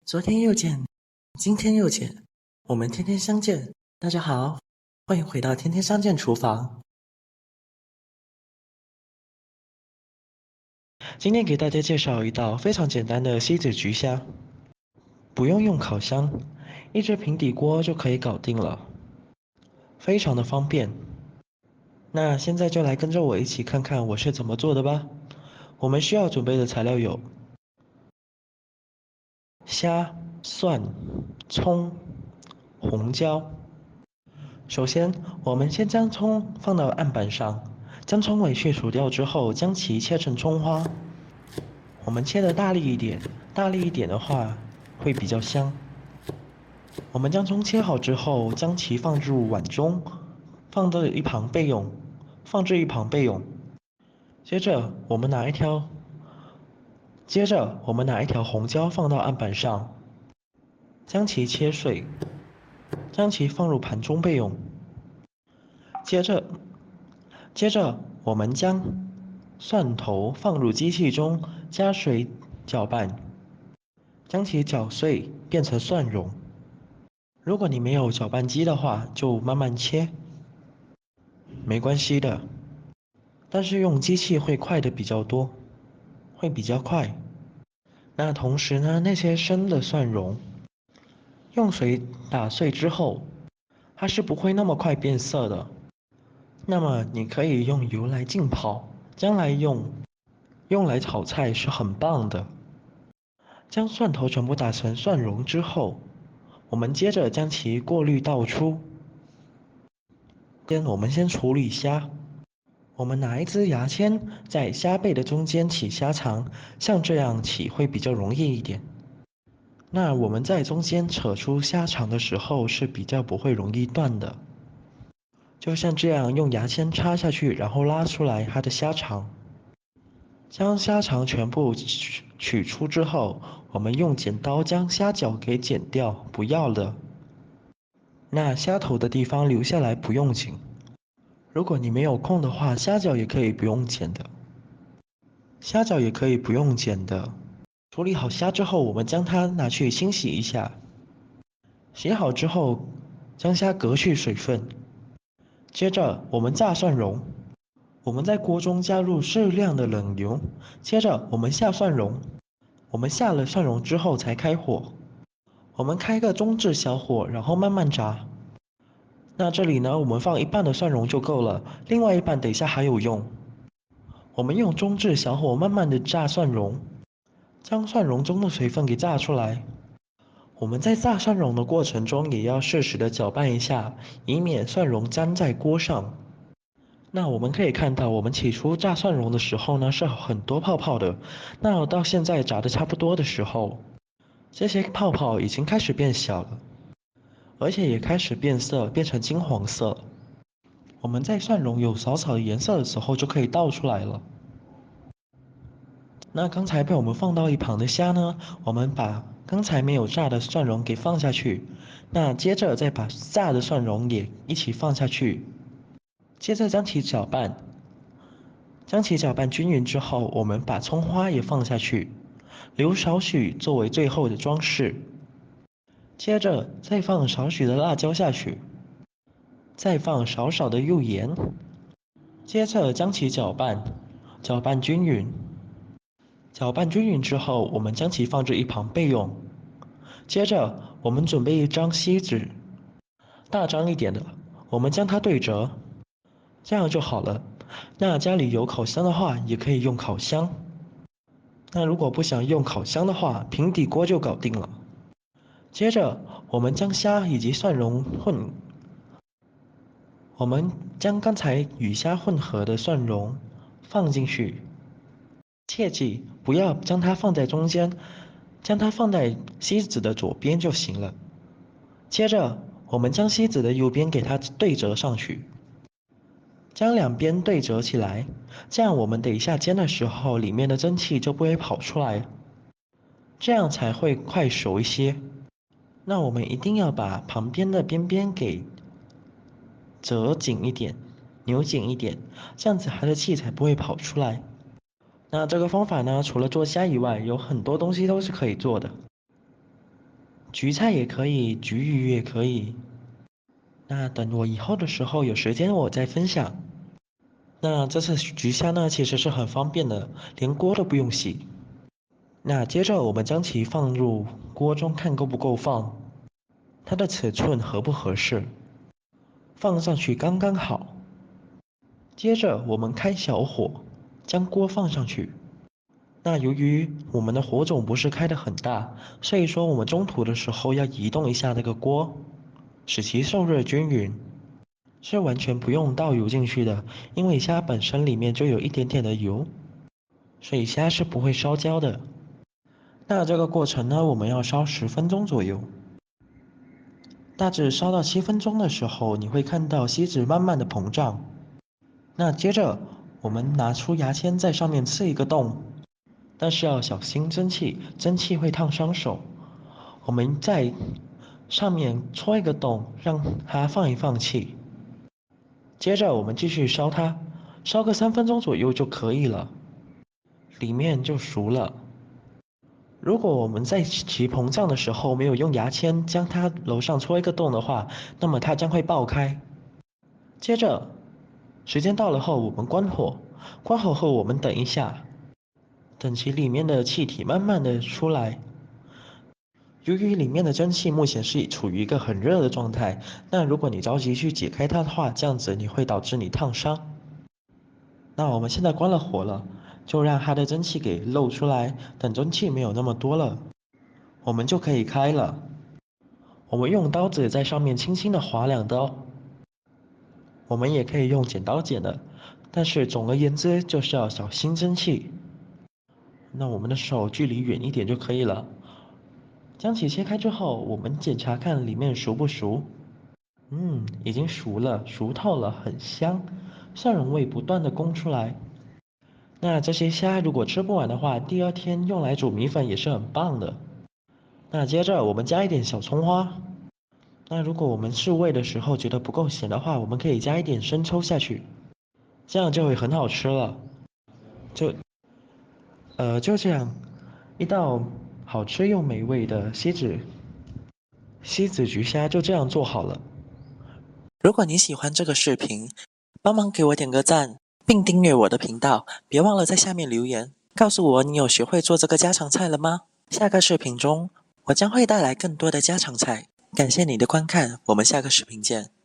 昨天又见，今天又见，我们天天相见。大家好，欢迎回到天天相见厨房。今天给大家介绍一道非常简单的西子焗虾，不用烤箱，一只平底锅就可以搞定了，非常的方便。那现在就来跟着我一起看看我是怎么做的吧。我们需要准备的材料有虾、蒜、葱、红椒。首先，我们先将葱放到案板上，将葱尾去除掉之后，将其切成葱花。我们切的大力一点，大力一点的话会比较香。我们将葱切好之后，将其放入碗中，放到一旁备用。放置一旁备用。接着，我们拿一条红椒放到案板上，将其切碎，将其放入盘中备用。接着，我们将蒜头放入机器中，加水搅拌，将其搅碎变成蒜蓉。如果你没有搅拌机的话，就慢慢切，没关系的。但是用机器会快的比较多，会比较快。那同时呢，那些生的蒜蓉，用水打碎之后，它是不会那么快变色的。那么你可以用油来浸泡，将来用来炒菜是很棒的。将蒜头全部打成蒜蓉之后，我们接着将其过滤倒出。我们先处理虾。我们拿一支牙签在虾背的中间起虾长，像这样起会比较容易一点。那我们在中间扯出虾长的时候是比较不会容易断的。就像这样用牙签插下去，然后拉出来它的虾肠。将虾肠全部取出之后，我们用剪刀将虾脚给剪掉，不要了。那虾头的地方留下来不用紧。如果你没有空的话，虾脚也可以不用剪的。虾脚也可以不用剪的。处理好虾之后，我们将它拿去清洗一下。洗好之后，将虾隔去水分。接着我们炸蒜蓉。我们在锅中加入适量的冷油，接着我们下蒜蓉。我们下了蒜蓉之后才开火。我们开个中至小火，然后慢慢炸。那这里呢，我们放一半的蒜蓉就够了，另外一半等一下还有用。我们用中至小火慢慢的炸蒜蓉，将蒜蓉中的水分给炸出来。我们在炸蒜蓉的过程中也要适时的搅拌一下，以免蒜蓉粘在锅上。那我们可以看到，我们起初炸蒜蓉的时候呢，是很多泡泡的。那到现在炸的差不多的时候，这些泡泡已经开始变小了，而且也开始变色，变成金黄色。我们在蒜蓉有少少的颜色的时候，就可以倒出来了。那刚才被我们放到一旁的虾呢，我们把刚才没有炸的蒜蓉给放下去，那接着再把炸的蒜蓉也一起放下去。接着将其搅拌均匀之后，我们把葱花也放下去，留少许作为最后的装饰。接着再放少许的辣椒下去，再放少少的幼盐。接着将其搅拌均匀。搅拌均匀之后，我们将其放置一旁备用。接着我们准备一张锡纸，大张一点的，我们将它对折。这样就好了。那家里有烤箱的话，也可以用烤箱。那如果不想用烤箱的话，平底锅就搞定了。接着，我们将虾以及蒜蓉我们将刚才与虾混合的蒜蓉放进去。切记不要将它放在中间，将它放在锡纸的左边就行了。接着，我们将锡纸的右边给它对折上去。将两边对折起来，这样我们等一下煎的时候，里面的蒸汽就不会跑出来，这样才会快熟一些。那我们一定要把旁边的边边给折紧一点，扭紧一点，这样子它的气才不会跑出来。那这个方法呢，除了做虾以外，有很多东西都是可以做的。焗菜也可以，焗鱼也可以。那等我以后的时候有时间我再分享。那这次焗虾呢，其实是很方便的，连锅都不用洗。那接着我们将其放入锅中，看够不够放，它的尺寸合不合适，放上去刚刚好。接着我们开小火，将锅放上去。那由于我们的火种不是开得很大，所以说我们中途的时候要移动一下那个锅，使其受热均匀。是完全不用倒油进去的，因为虾本身里面就有一点点的油，所以虾是不会烧焦的。那这个过程呢，我们要烧10分钟左右。大致烧到7分钟的时候，你会看到锡纸慢慢的膨胀。那接着我们拿出牙签在上面刺一个洞，但是要小心蒸汽，蒸汽会烫伤手。我们在上面戳一个洞，让它放一放气。接着我们继续烧它，烧个3分钟左右就可以了，里面就熟了。如果我们在其膨胀的时候没有用牙签将它楼上戳一个洞的话，那么它将会爆开。接着，时间到了后，我们关火，关火后我们等一下，等其里面的气体慢慢的出来。由于里面的蒸汽目前是处于一个很热的状态，那如果你着急去解开它的话，这样子你会导致你烫伤。那我们现在关了火了，就让它的蒸汽给漏出来，等蒸汽没有那么多了，我们就可以开了。我们用刀子在上面轻轻的划2刀，我们也可以用剪刀剪的，但是总而言之就是要小心蒸汽。那我们的手距离远一点就可以了。将其切开之后，我们检查看里面熟不熟。已经熟了，熟透了，很香，蒜蓉味不断的攻出来。那这些虾如果吃不完的话，第二天用来煮米粉也是很棒的。那接着我们加一点小葱花。那如果我们试味的时候觉得不够咸的话，我们可以加一点生抽下去，这样就会很好吃了。就就这样，一道好吃又美味的西子焗虾就这样做好了。如果你喜欢这个视频，帮忙给我点个赞，并订阅我的频道，别忘了在下面留言，告诉我你有学会做这个家常菜了吗？下个视频中，我将会带来更多的家常菜。感谢你的观看，我们下个视频见。